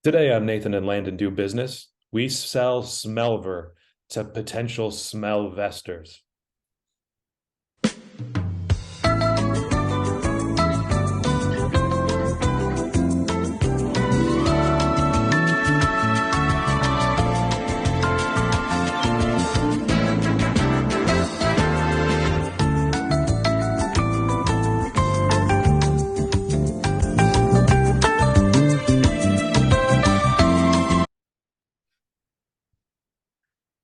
Today on Nathan and Landon Do Business, we sell Smellver to potential smellvestors.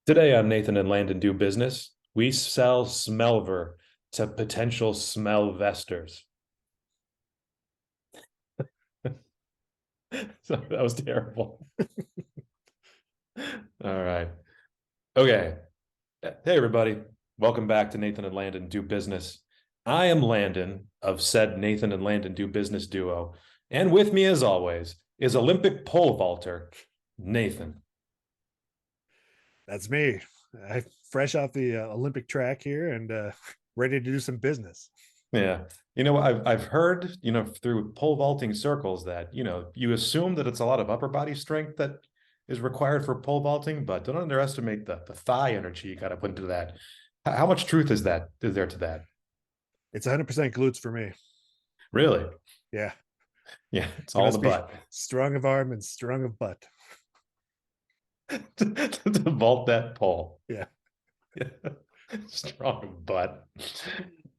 Today on Nathan and Landon Do Business, we sell Smellver to potential smellvestors. So that was terrible. All right. Okay. Hey, everybody. Welcome back to Nathan and Landon Do Business. I am Landon of said Nathan and Landon Do Business duo. And with me, as always, is Olympic pole vaulter, Nathan. That's me. I fresh off the Olympic track here and ready to do some business. Yeah. I've heard, through pole vaulting circles that, you assume that it's a lot of upper body strength that is required for pole vaulting, but don't underestimate the thigh energy you got to put into that. How much truth is there to that? It's 100% glutes for me. Really? Yeah. Yeah, it's You all the must be butt. strong of arm and strong of butt. To vault that pole. Yeah. Yeah. Strong butt.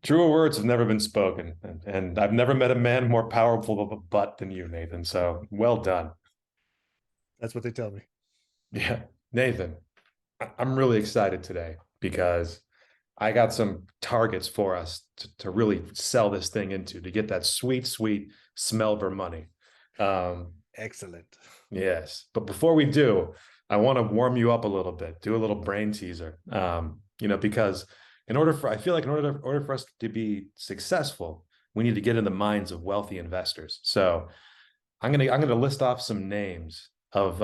Truer words have never been spoken, and I've never met a man more powerful of a butt than you, Nathan. So well done. That's what they tell me. Yeah, Nathan, I'm really excited today because I got some targets for us to really sell this thing into to get that sweet, sweet Smellver money. Excellent. Yes, but before we do, I want to warm you up a little bit, do a little brain teaser. Because I feel like in order for us to be successful, we need to get in the minds of wealthy investors. So I'm gonna list off some names of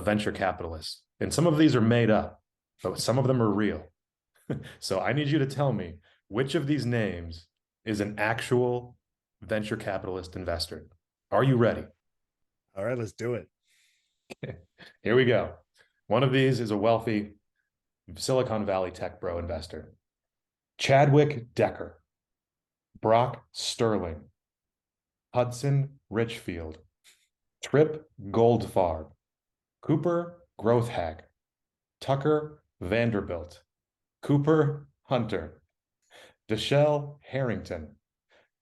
venture capitalists, and some of these are made up, but some of them are real. So I need you to tell me which of these names is an actual venture capitalist investor. Are you ready? All right, let's do it. Here we go. One of these is a wealthy Silicon Valley tech bro investor. Chadwick Decker, Brock Sterling, Hudson Richfield, Trip Goldfarb, Cooper Growthhag, Tucker Vanderbilt, Cooper Hunter, Deshelle Harrington,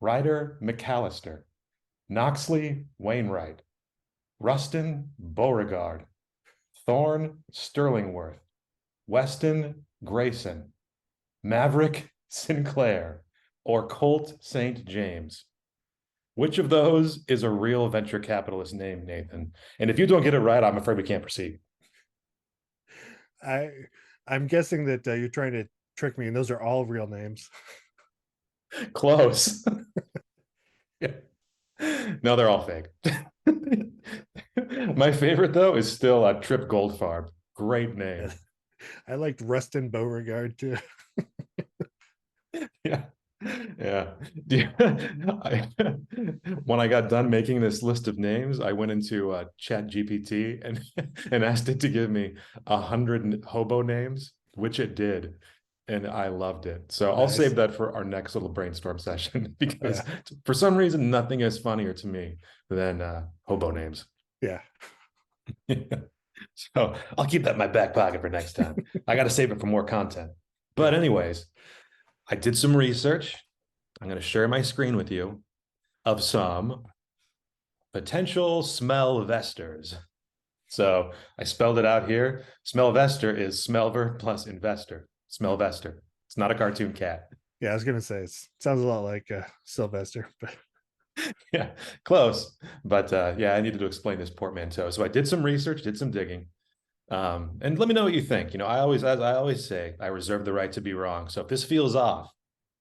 Ryder McAllister, Knoxley Wainwright, Rustin Beauregard, Thorne Sterlingworth, Weston Grayson, Maverick Sinclair, or Colt St. James. Which of those is a real venture capitalist name, Nathan? And if you don't get it right, I'm afraid we can't proceed. I I'm guessing that you're trying to trick me, and those are all real names. Close. Yeah. No, they're all fake. My favorite, though, is still Trip Goldfarb. Great name. I liked Rustin Beauregard too. Yeah. Yeah. When I got done making this list of names, I went into Chat GPT and asked it to give me 100 hobo names, which it did. And I loved it. So I'll Nice. save that for our next little brainstorm session because Yeah. for some reason, nothing is funnier to me than hobo names. Yeah. So I'll keep that in my back pocket for next time. I got to save it for more content. But, Yeah. anyways, I did some research. I'm going to share my screen with you of some potential smellvestors. So I spelled it out here. Smellvestor is Smellver plus investor. Smellvestor. It's not a cartoon cat. Yeah, I was gonna say it sounds a lot like Sylvester, but Yeah, close. But yeah, I needed to explain this portmanteau. So I did some research, did some digging. And let me know what you think. As I always say, I reserve the right to be wrong. So if this feels off,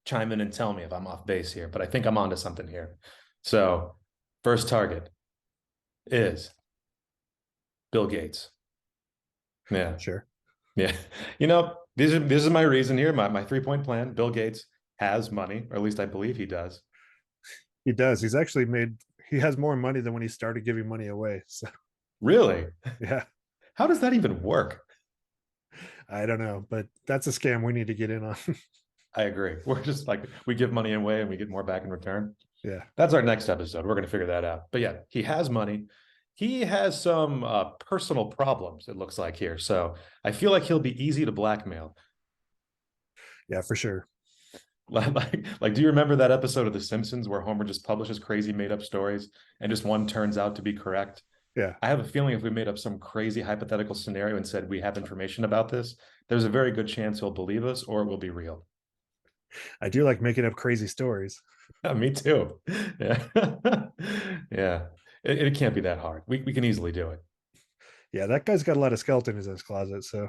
chime in and tell me if I'm off base here. But I think I'm onto something here. So first target is Bill Gates. Yeah, sure. yeah. This is my reason here. My 3 point plan. Bill Gates has money, or at least I believe he does. He does. He has more money than when he started giving money away. So Really? Yeah, How does that even work? I don't know, but that's a scam we need to get in on. I agree. We're just like, we give money away and we get more back in return. Yeah, That's our next episode. We're going to figure that out. But yeah, he has money. He has some personal problems, it looks like here. So I feel like he'll be easy to blackmail. yeah, for sure. Do you remember that episode of The Simpsons where Homer just publishes crazy made up stories and just one turns out to be correct? Yeah, I have a feeling if we made up some crazy hypothetical scenario and said we have information about this, there's a very good chance he'll believe us or it will be real. I do like making up crazy stories. Yeah, me too. Yeah. Yeah. It can't be that hard. We can easily do it. Yeah, that guy's got a lot of skeletons in his closet, so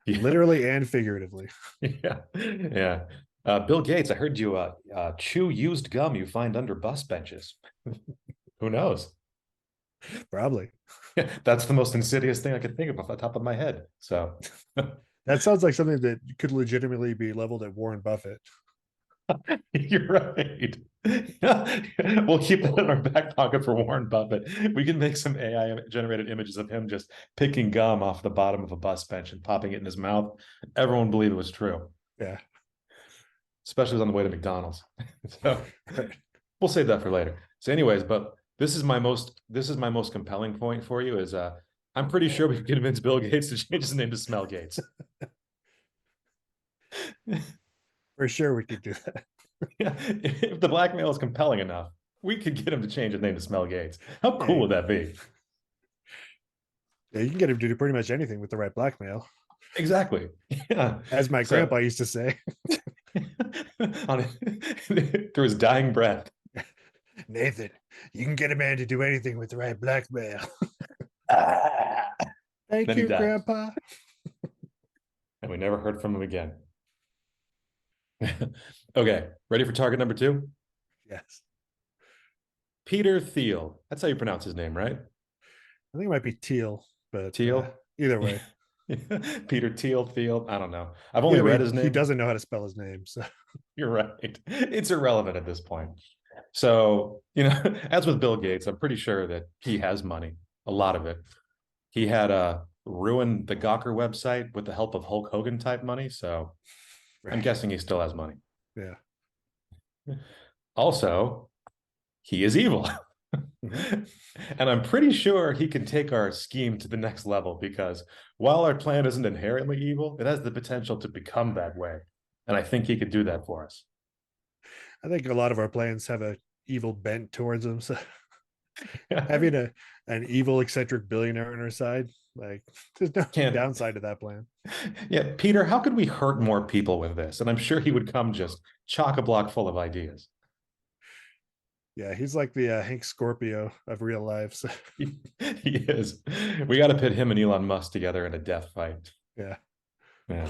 Yeah. literally and figuratively. Yeah. Yeah. Bill Gates, I heard you chew used gum you find under bus benches. Who knows? Probably. That's the most insidious thing I could think of off the top of my head. So That sounds like something that could legitimately be leveled at Warren Buffett. you're right. We'll keep that in our back pocket for Warren Buffett. We can make some AI generated images of him just picking gum off the bottom of a bus bench and popping it in his mouth. Everyone believed it was true, Yeah. especially on the way to McDonald's. So Right. we'll save that for later. So, anyways, but this is my most compelling point for you is I'm pretty sure we can convince Bill Gates to change his name to Smell Gates. For sure we could do that. Yeah, if the blackmail is compelling enough, we could get him to change his name to Smell Gates. How Yeah. cool would that be? Yeah, you can get him to do pretty much anything with the right blackmail. Exactly. Yeah. As my So grandpa used to say, through his dying breath. Nathan, you can get a man to do anything with the right blackmail. Ah, Thank then he you, died. Grandpa. And we never heard from him again. Okay, ready for target number two? Yes. Peter Thiel. That's how you pronounce his name, right? I think it might be teal, but Thiel? either way. Peter Thiel. I don't know. I've only Either read way, his he name. doesn't know how to spell his name. So You're right. It's irrelevant at this point. So, as with Bill Gates, I'm pretty sure that he has money, a lot of it. He had ruined the Gawker website with the help of Hulk Hogan type money. So I'm right. guessing he still has money. Yeah. Also, he is evil. Hmm. And I'm pretty sure he can take our scheme to the next level because while our plan isn't inherently evil, it has the potential to become that way. And I think he could do that for us. I think a lot of our plans have a evil bent towards them. So having an evil eccentric billionaire on our side, like there's no Can't. downside to that plan. Yeah, Peter, how could we hurt more people with this? And I'm sure he would come just chock a block full of ideas. Yeah, he's like the Hank Scorpio of real life. So He is. We got to pit him and Elon Musk together in a death fight. yeah. Yeah.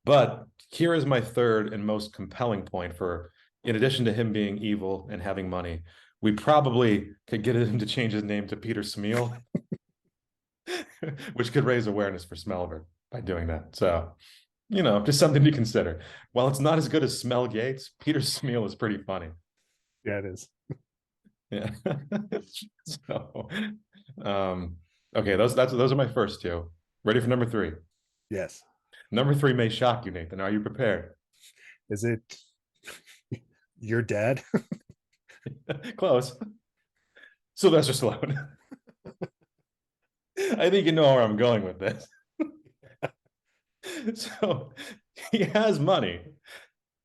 But here is my third and most compelling point for, in addition to him being evil and having money, we probably could get him to change his name to Peter Smeel, which could raise awareness for Smellver by doing that. So, just something to consider. While it's not as good as Smell Gates, Peter Smeel is pretty funny. Yeah, it is. Yeah. So, okay, those are my first two. Ready for number three? Yes. Number three may shock you, Nathan. Are you prepared? Is it your dad? Close. Sylvester Stallone. I think you know where I'm going with this. So he has money.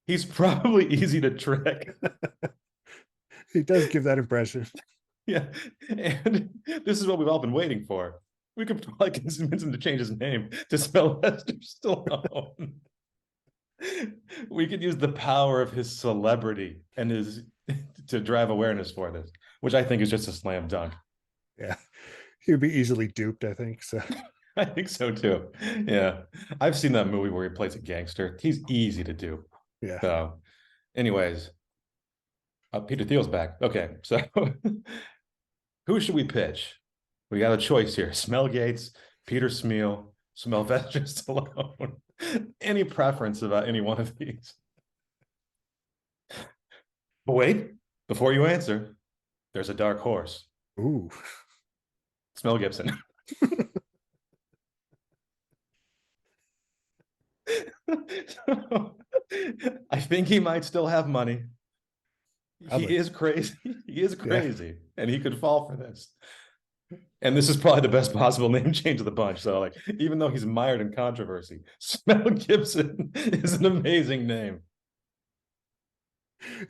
He's probably easy to trick. He does give that impression. Yeah. And this is what we've all been waiting for. We could probably convince him to change his name to Sylvester Stallone. We could use the power of his celebrity and his to drive awareness for this, which I think is just a slam dunk. Yeah. He would be easily duped, I think. So I think so too. Yeah. I've seen that movie where he plays a gangster. He's easy to do. yeah. So, anyways, Peter Thiel's back. Okay. So, who should we pitch? We got a choice here. Smell Gates, Peter Smeel, Smelvester Stallone. Any preference about any one of these? But wait, before you answer, there's a dark horse. Ooh. It's Mel Gibson. I think he might still have money. He Probably. is crazy. He is Yeah. crazy, and he could fall for this. And this is probably the best possible name change of the bunch. So, like, even though he's mired in controversy, Mel Gibson is an amazing name.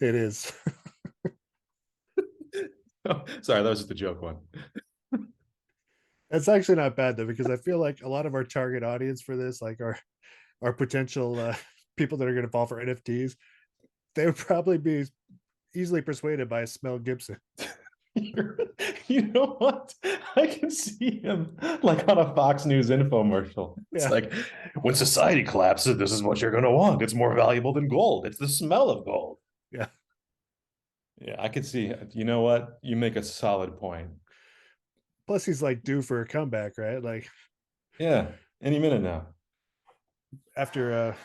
It is. Sorry, that was just a joke one. It's actually not bad though, because I feel like a lot of our target audience for this, like our potential people that are going to fall for NFTs, they would probably be easily persuaded by a Smell Gibson. You know what? I can see him like on a Fox News infomercial. It's Yeah. like, when society collapses, this is what you're going to want. It's more valuable than gold. It's the smell of gold. Yeah. Yeah, I could see. You know what? You make a solid point. Plus, he's like due for a comeback, right? Like Yeah, any minute now. after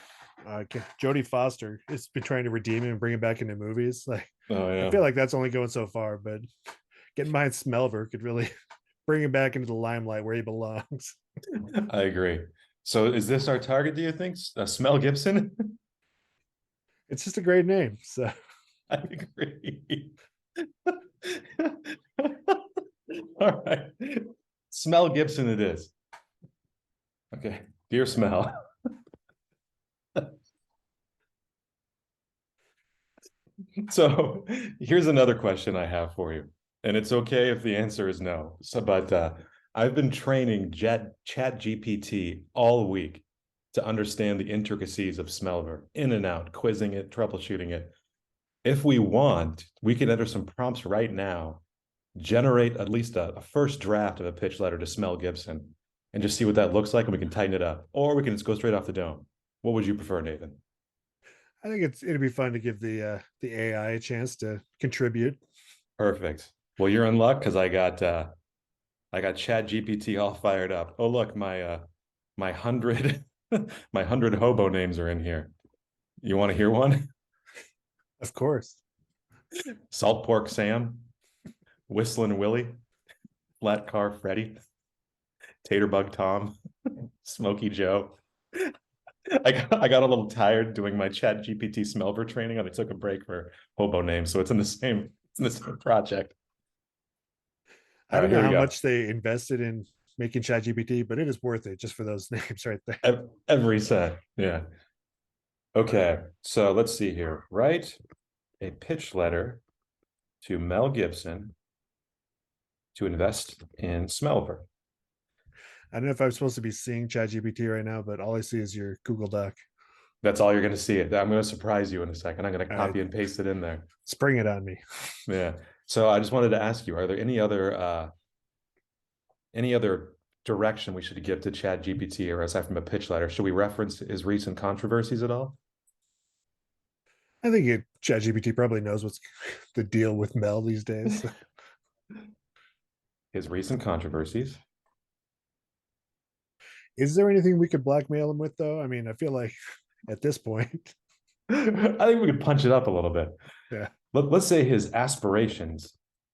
Jodie Foster has been trying to redeem him and bring him back into movies. Like Oh I yeah, feel like that's only going so far, but getting behind Smellver could really bring him back into the limelight where he belongs. I agree. So is this our target, do you think? Smell Gibson? It's just a great name. So I agree. All right. Smell Gibson it is. Okay. Dear Smell. So here's another question I have for you. And it's okay if the answer is no. So, but I've been training Chat GPT all week to understand the intricacies of Smellver, in and out, quizzing it, troubleshooting it. If we want, we can enter some prompts right now, generate at least a first draft of a pitch letter to Smell Gibson, and just see what that looks like, and we can tighten it up. Or we can just go straight off the dome. What would you prefer, Nathan? I think it'd be fun to give the AI a chance to contribute. Perfect. Well, you're in luck because I got Chat GPT all fired up. Oh, look, my hundred my 100 hobo names are in here. You want to hear one? Of course. Salt Pork Sam, Whistling Willie, Flat Car Freddy, Taterbug Tom, Smoky Joe. I got a little tired doing my Chat GPT Smellver training, and I took a break for hobo names, so it's in the same project. I All right, don't know here we how go. much they invested in making ChatGPT, but it is worth it just for those names right there. Every set, yeah. Okay, so let's see here. Write a pitch letter to Mel Gibson to invest in Smellver. I don't know if I'm supposed to be seeing ChatGPT right now, but all I see is your Google Doc. That's all you're going to see it. I'm going to surprise you in a second. I'm going to All right, copy and paste it in there. spring it on me. Yeah. So I just wanted to ask you, are there any other direction we should give to Chat GPT or aside from a pitch letter? Should we reference his recent controversies at all? I think ChatGPT probably knows what's the deal with Mel these days. His recent controversies. Is there anything we could blackmail him with, though? I mean, I feel like at this point, I think we could punch it up a little bit. yeah, Let's say his aspirations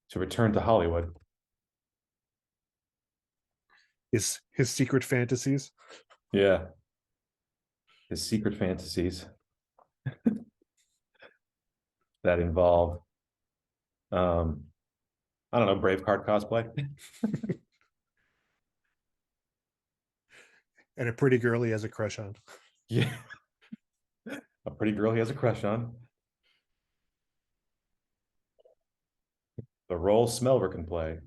to return to Hollywood. his secret fantasies. Yeah. His secret fantasies that involve I don't know, Braveheart cosplay. And a pretty girl he has a crush on. Yeah. A pretty girl he has a crush on. The role Smelver can play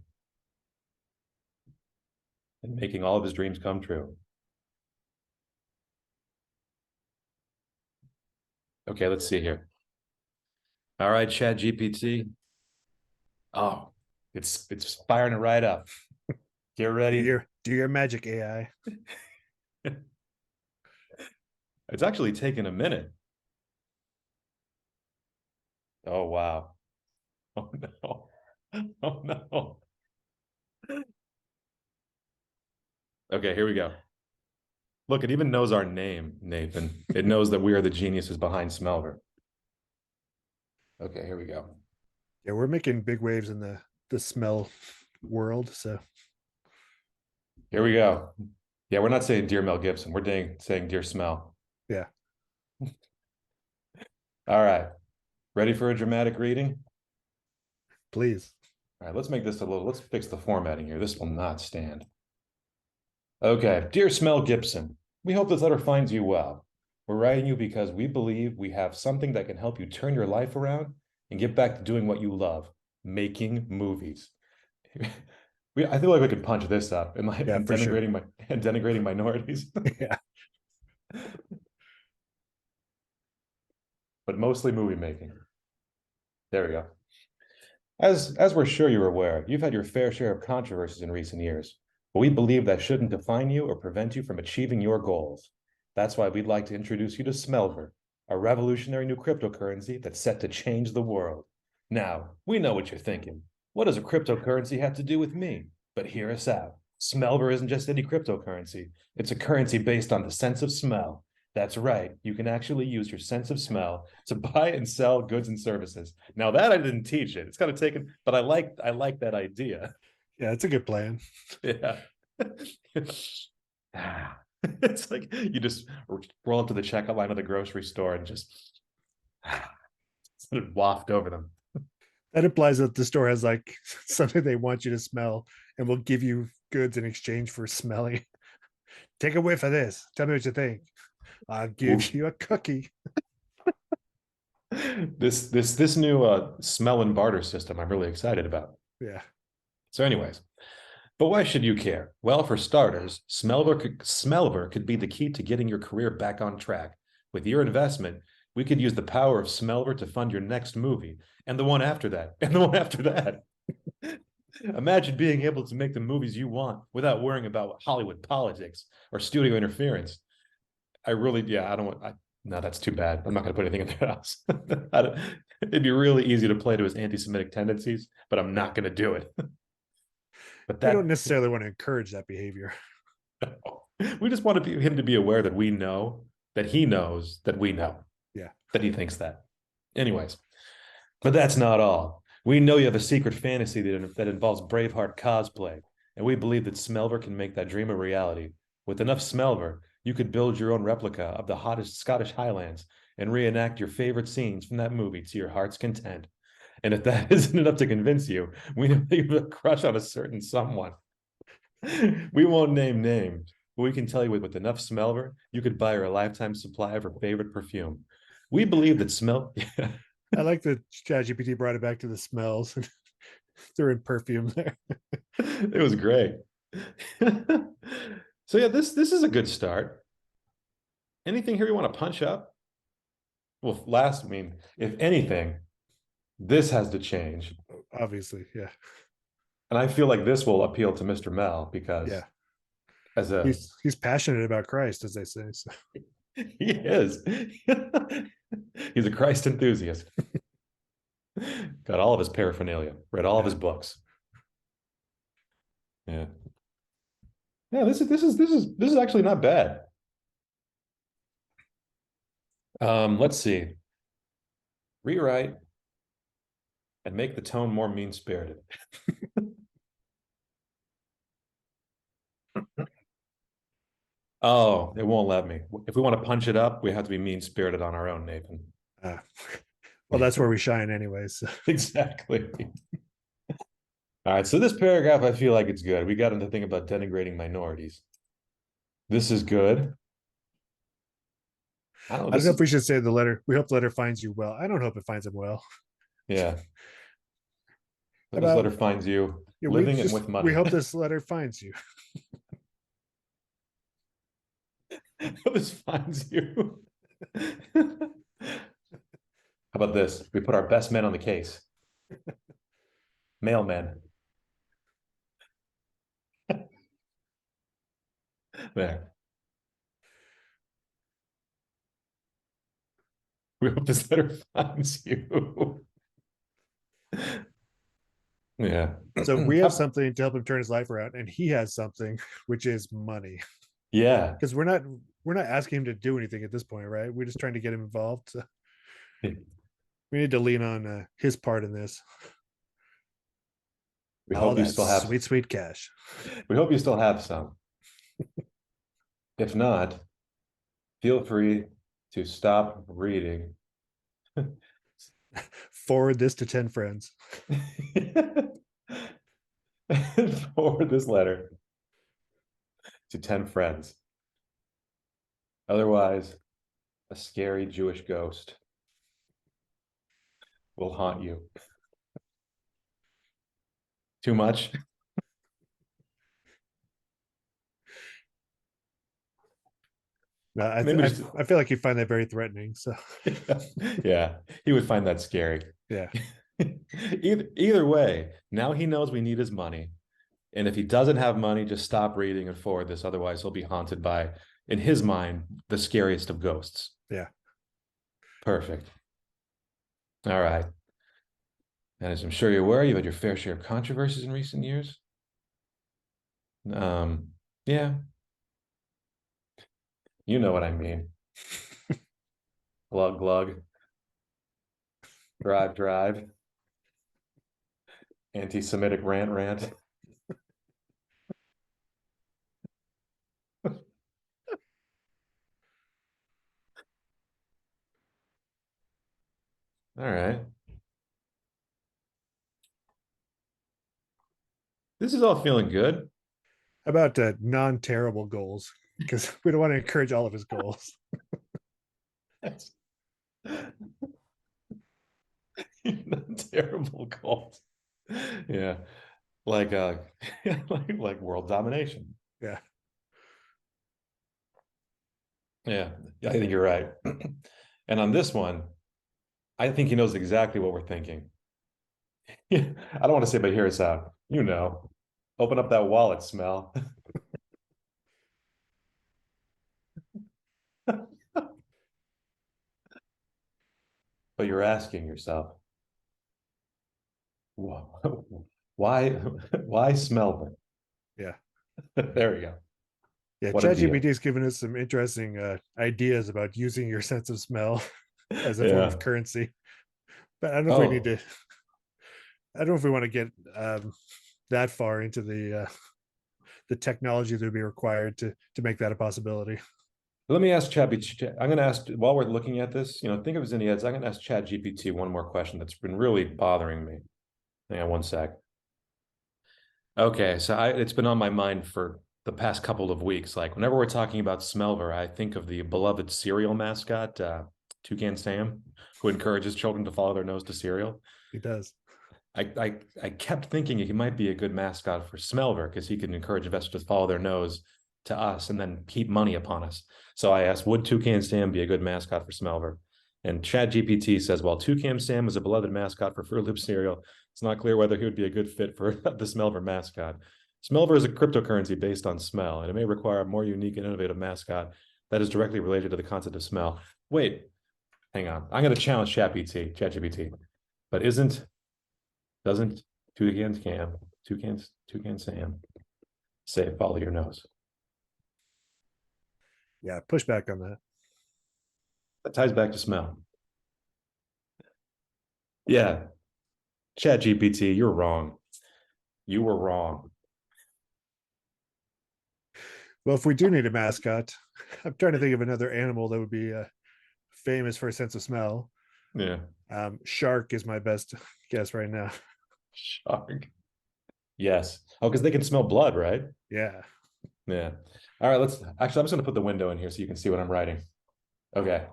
in making all of his dreams come true. Okay, let's see here. All right, Chat GPT. Oh, it's firing it right up. Get ready. Do your magic, AI. It's actually taken a minute. Oh wow. Oh no. Oh no. Okay, here we go. Look, it even knows our name, Nathan. It knows that we are the geniuses behind Smelver. Okay, here we go. Yeah, we're making big waves in the smell world. So Here we go. Yeah, we're not saying dear Mel Gibson. We're saying dear Smell. Yeah, All right. Ready for a dramatic reading? please. All right, let's make this a little, let's fix the formatting here. This will not stand. Okay. Dear Smell Gibson, we hope this letter finds you well. We're writing you because we believe we have something that can help you turn your life around and get back to doing what you love, making movies. I feel like we could punch this up Yeah, and for sure. denigrating minorities, Yeah, but mostly movie making. There we go. As we're sure you're aware, you've had your fair share of controversies in recent years, but we believe that shouldn't define you or prevent you from achieving your goals. That's why we'd like to introduce you to Smellver, a revolutionary new cryptocurrency that's set to change the world. Now, we know what you're thinking. What does a cryptocurrency have to do with me? But hear us out. Smellver isn't just any cryptocurrency. It's a currency based on the sense of smell. That's right. You can actually use your sense of smell to buy and sell goods and services. Now that I didn't teach it. It's kind of taken, but I like that idea. yeah, it's a good plan. Yeah. It's like you just roll up to the checkout line of the grocery store and just sort of waft over them. That implies that the store has like something they want you to smell and will give you goods in exchange for smelling. Take a whiff of this. Tell me what you think. I'll give Ooh. you a cookie. This new smell and barter system I'm really excited about. Yeah. So, anyways, but why should you care? Well, for starters, Smellver could be the key to getting your career back on track. With your investment, we could use the power of Smellver to fund your next movie, and the one after that, and the one after that. Imagine being able to make the movies you want without worrying about Hollywood politics or studio interference. I really, yeah, I don't want, no, that's too bad. I'm not going to put anything in their house. It'd be really easy to play to his anti-Semitic tendencies, but I'm Yeah. not going to do it. But We don't that necessarily want to encourage that behavior. we just want him to be aware that we know that he knows that we know Yeah. that he thinks that. Anyways, but that's not all. We know you have a secret fantasy that involves Braveheart cosplay, and we believe that Smellver can make that dream a reality. With enough Smellver, you could build your own replica of the hottest Scottish Highlands and reenact your favorite scenes from that movie to your heart's content. And if that isn't enough to convince you, we know you have a crush on a certain someone. We won't name names, but we can tell you with enough Smellver, you could buy her a lifetime supply of her favorite perfume. We believe that smell. I like that ChatGPT brought it back to the smells and threw in perfume there. It was great. So yeah, this is a good start. Anything here you want to punch up? Well, last, I mean, if anything, this has to change. Obviously. Yeah. And I feel like this will appeal to Mr. Mel because Yeah. as a He's passionate about Christ, as they say. So. he is. He's a Christ enthusiast. Got all of his paraphernalia, read all of Yeah. his books. Yeah. Yeah, this is actually not bad. Let's see. Rewrite and make the tone more mean-spirited. Oh, it won't let me. If we want to punch it up, we have to be mean-spirited on our own, Nathan. Uh, well, that's where we shine, anyways. So. Exactly. All right, so this paragraph, I feel like it's good. We got into the thing about denigrating minorities. This is good. I don't know. I don't This know is, if we should say the letter. We hope the letter finds you well. I don't hope it finds him well. yeah. How This letter about finds you yeah, living and with we money. hope this letter finds you. This finds you. How about this? We put our best men on the case. Mailman. There. We hope this letter finds you. Yeah. So we have something to help him turn his life around, and he has something, which is money. Yeah. Because we're not asking him to do anything at this point, right? We're just trying to get him involved. So we need to lean on his part in this. We All hope you that still have sweet, sweet cash. we hope you still have some. If not, feel free to stop reading. Forward this to 10 friends. Forward this letter to 10 friends. Otherwise, a scary Jewish ghost will haunt you. Too much? No, Maybe just I feel like you find that very threatening. So yeah, he would find that scary. yeah, Either way, now he knows we need his money. And if he doesn't have money, just stop reading and forward this. Otherwise, he'll be haunted by, in his mind, the scariest of ghosts. yeah. Perfect. All right. And as I'm sure you're aware, you've had your fair share of controversies in recent years. Yeah, you know what I mean. Glug glug, drive drive, anti-Semitic rant rant. All right. This is all feeling good. About non-terrible goals, because we don't want to encourage all of his goals. That's terrible cult. Yeah. Like like world domination. Yeah, Yeah, I think you're right. And on this one, I think he knows exactly what we're thinking. Yeah, I don't want to say, but hear us out. You know, open up that wallet, smell. But you're asking yourself, why, why Smellver? yeah, There we go. yeah. What a ChatGPT deal. has given us some interesting ideas about using your sense of smell as a form of Yeah. currency. But I don't know if we need Oh, to. I don't know if we want to get that far into the technology that would be required to make that a possibility. let me ask Chad. I'm going to ask while we're looking at this. Think of his any heads. I'm going to ask Chat GPT one more question that's been really bothering me. Hang on one sec. Okay, so it's been on my mind for the past couple of weeks. Like whenever we're talking about Smellver, I think of the beloved cereal mascot, Toucan Sam, who encourages children to follow their nose to cereal. He does. I kept thinking he might be a good mascot for Smellver because he can encourage investors to follow their nose to us and then keep money upon us. So I asked, would Toucan Sam be a good mascot for Smellver? And Chad GPT says, while Toucan Sam is a beloved mascot for Fruit Loop cereal, it's not clear whether he would be a good fit for the Smellver mascot. Smellver is a cryptocurrency based on smell, and it may require a more unique and innovative mascot that is directly related to the concept of smell. Wait, hang on. I'm going to challenge ChatGPT. But doesn't Toucan Sam say follow your nose? Yeah, push back on that. That ties back to smell. Yeah, Chat GPT, you're wrong. You were wrong. Well, if we do need a mascot, I'm trying to think of another animal that would be famous for a sense of smell. Yeah. Shark is my best guess right now. Shark. Yes. Oh, because they can smell blood, right? Yeah. Yeah. All right, let's actually I'm just gonna put the window in here so you can see what I'm writing. Okay.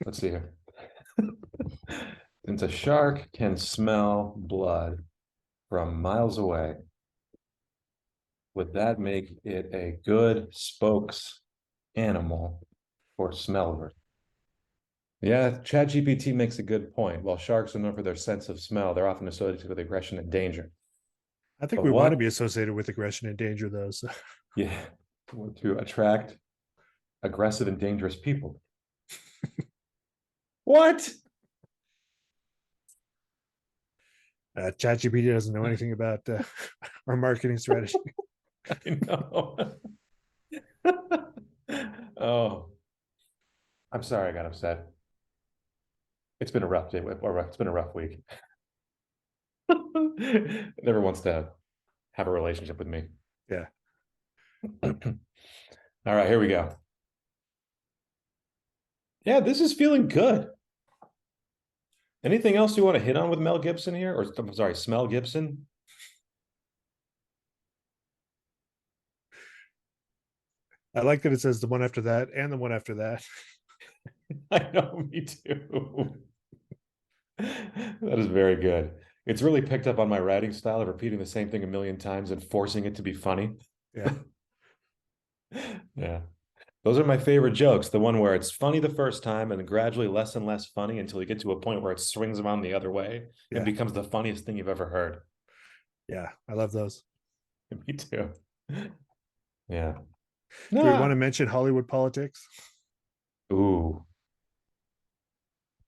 Let's see here. Since a shark can smell blood from miles away, would that make it a good spokes animal for Smellver? Yeah, ChatGPT makes a good point. While sharks are known for their sense of smell, they're often associated with aggression and danger. I think But we want to what? be associated with aggression and danger, though. So Yeah, to attract aggressive and dangerous people. What? ChatGPT doesn't know anything about our marketing strategy. I know. Oh, I'm sorry I got upset. It's been a rough day, or it's been a rough week. Never wants to have a relationship with me. Yeah. All right, here we go. Yeah, this is feeling good. Anything else you want to hit on with Mel Gibson here? Or I'm sorry, Smell Gibson? I like that it says the one after that and the one after that. I know, me too. That is very good. It's really picked up on my writing style of repeating the same thing a million times and forcing it to be funny. Yeah. Yeah. Those are my favorite jokes. The one where it's funny the first time and then gradually less and less funny until you get to a point where it swings around the other way and Yeah. becomes the funniest thing you've ever heard. Yeah. I love those. Me too. Yeah. Do we want to Nah. mention Hollywood politics? Ooh.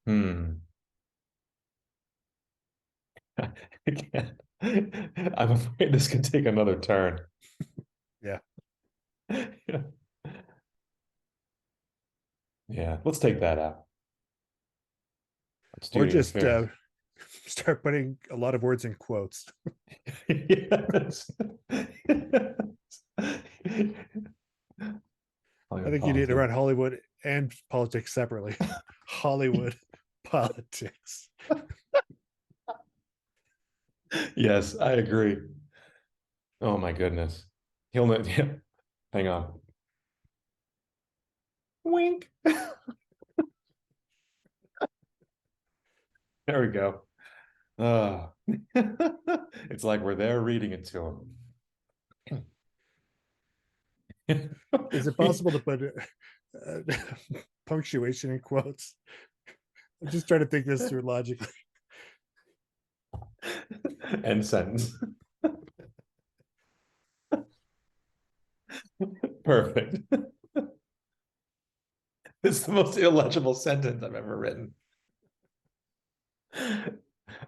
Hmm. I'm afraid this could take another turn. Yeah. Yeah. Yeah. Let's take that out. Let's Or do the just affairs. start putting a lot of words in quotes. Yes. I Hollywood think you need to politics. run Hollywood and politics separately. Hollywood politics. Yes, I agree. Oh my goodness. He'll know. Yeah. Hang on. Wink. There we go. Oh. It's like we're there reading it to him. Is it possible to put punctuation in quotes? I'm just trying to think this through logically. End sentence. Perfect. It's the most illegible sentence I've ever written. And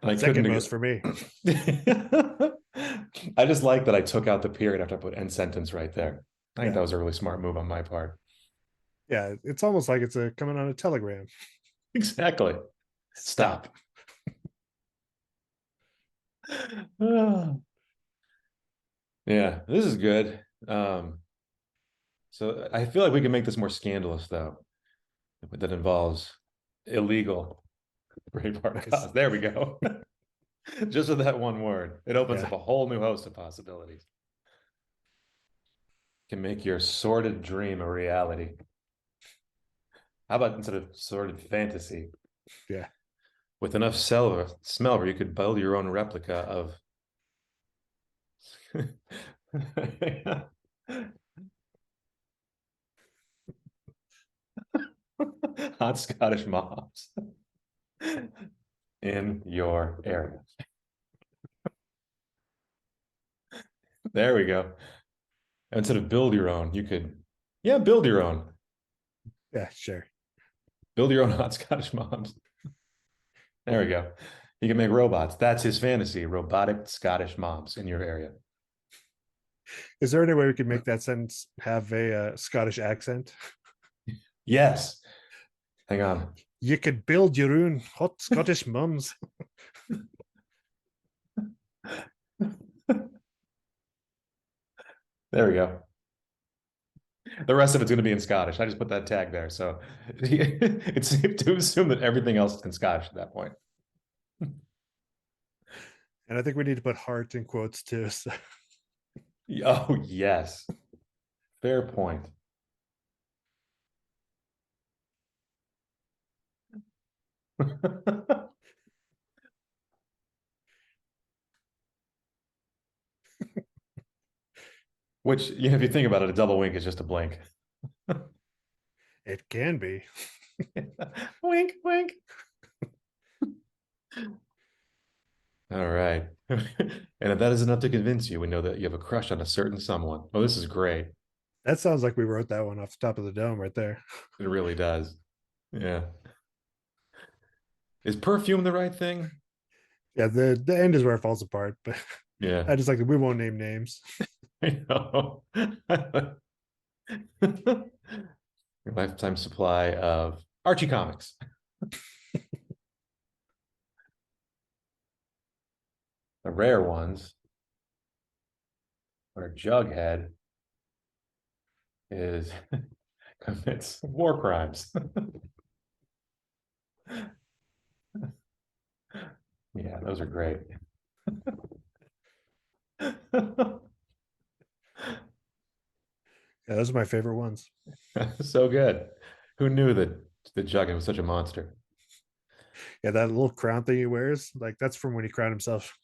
I couldn't Second most agree. for me. I just like that I took out the period after I put end sentence right there. I think Yeah. that was a really smart move on my part. Yeah. It's almost like it's a coming on a telegram. Exactly. Stop. Stop. Yeah, this is good. So I feel like we can make this more scandalous though. That involves illegal Braveheart Nice. cause. There we go. Just with that one word, it opens Yeah. up a whole new host of possibilities. Can make your sordid dream a reality. How about instead of sordid fantasy, Yeah. with enough Smellver, you could build your own replica of hot Scottish moms in your area. There we go. Instead of build your own, you could, yeah, build your own. Yeah. Sure. Build your own hot Scottish moms. There we go. You can make robots. That's his fantasy. Robotic Scottish moms in your area. Is there any way we could make that sentence have a Scottish accent? Yes. Hang on. You could build your own hot Scottish mums. There we go. The rest of it's going to be in Scottish. I just put that tag there. So it's safe to assume that everything else is in Scottish at that point. And I think we need to put heart in quotes too. So. Oh, yes. Fair point. Which, if you think about it, a double wink is just a blink. It can be. Wink, wink. All right. And if that is enough to convince you, we know that you have a crush on a certain someone. Oh, this is great. That sounds like we wrote that one off the top of the dome right there. It really does. Yeah. Is perfume the right thing? Yeah, the end is where it falls apart, but Yeah, I just like that we won't name names. I know. Your lifetime supply of Archie comics. The rare ones are Jughead is commits war crimes. Yeah, those are great. Yeah, those are my favorite ones. So good. Who knew that the Jughead was such a monster? Yeah, that little crown thing he wears, like that's from when he crowned himself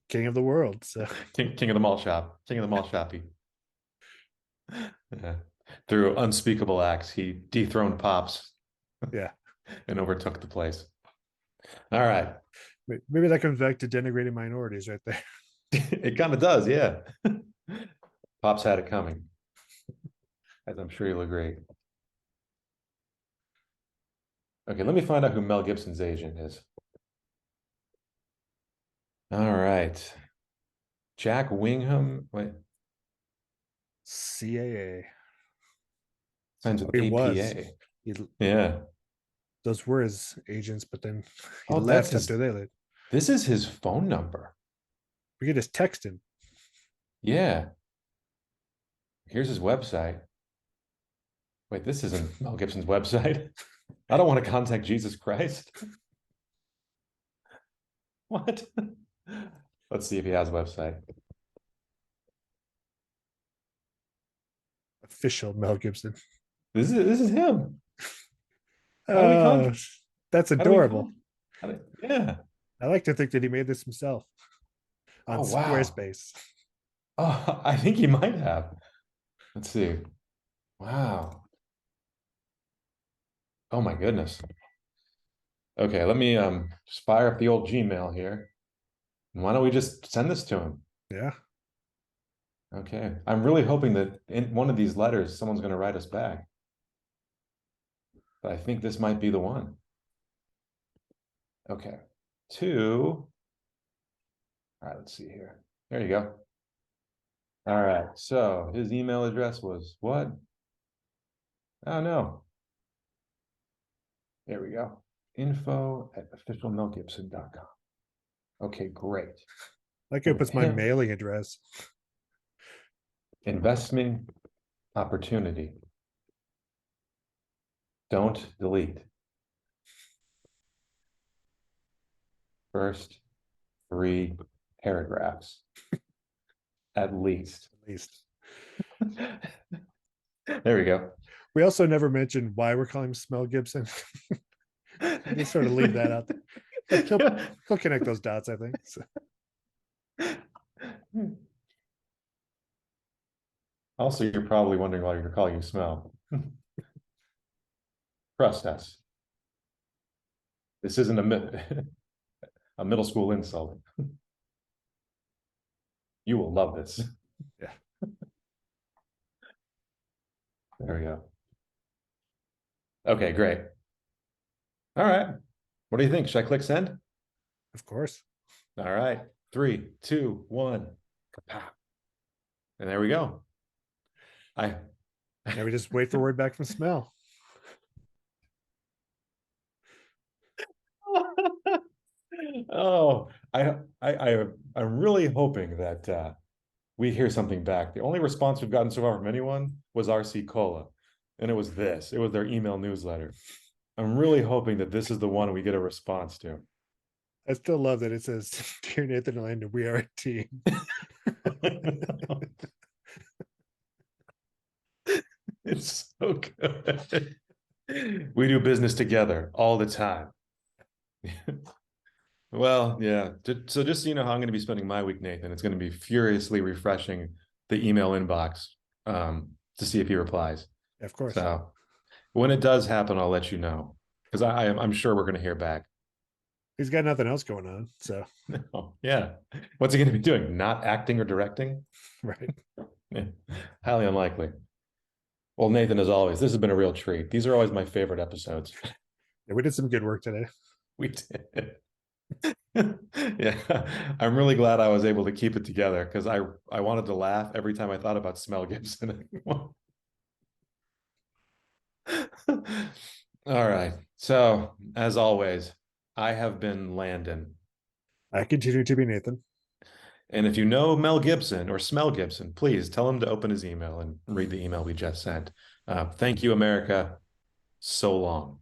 king of the world. So King of the mall shop. King of the mall shoppy. Yeah. Through unspeakable acts, he dethroned Pops yeah, and overtook the place. All right. maybe that comes back to denigrating minorities right there. It kind of does, yeah. Pops had it coming, as I'm sure you'll agree. Okay, let me find out who Mel Gibson's agent is. All right. Jack Wingham. Wait, CAA. signs with He was. APA. He, Yeah. those were his agents, but then he Oh, that's left his. after they left. This is his phone number. We could just text him. Yeah. Here's his website. Wait, this isn't Mel Gibson's website. I don't want to contact Jesus Christ. What? Let's see if he has a website. Official Mel Gibson. This is him. How do we Oh, contact? that's How do we adorable. contact? Yeah. I like to think that he made this himself on Oh wow. Squarespace. Oh, I think he might have. Let's see. Wow. Oh my goodness. Okay, let me just fire up the old Gmail here. Why don't we just send this to him? Yeah. Okay. I'm really hoping that in one of these letters, someone's going to write us back. But I think this might be the one. Okay. Two. All right, let's see here. There you go. All right. So his email address was what? Oh no. There we go. info@officialmelgibson.com. Okay, great. Like And it with puts my him, mailing address. investment opportunity. Don't delete. First 3 paragraphs, at least. At least. There we go. We also never mentioned why we're calling him Smell Gibson. Just sort of leave that out there. But he'll connect those dots, I think. So. Also, you're probably wondering why you're calling you Smell. Trust us. This isn't a middle school insult. You will love this. Yeah. There we go. Okay, great. All right. What do you think? Should I click send? Of course. All right. 3, 2, 1. And there we go. I Now we just wait for word back from Smell. Oh, I'm really hoping that we hear something back. The only response we've gotten so far from anyone was RC Cola, and it was this. It was their email newsletter. I'm really hoping that this is the one we get a response to. I still love that it says, "Dear Nathan and Landon, we are a team." It's so good. We do business together all the time. Well, yeah. So just so you know how I'm going to be spending my week, Nathan, it's going to be furiously refreshing the email inbox to see if he replies. Of course. So when it does happen, I'll let you know because I'm sure we're going to hear back. He's got nothing else going on. So, Oh, yeah. What's he going to be doing? Not acting or directing? right. Yeah. Highly unlikely. Well, Nathan, as always, this has been a real treat. These are always my favorite episodes. Yeah, we did some good work today. We did. Yeah, I'm really glad I was able to keep it together because I wanted to laugh every time I thought about Smell Gibson. All right. So, as always, I have been Landon. I continue to be Nathan. And if you know Mel Gibson or Smell Gibson, please tell him to open his email and read the email we just sent. Thank you, America. So long.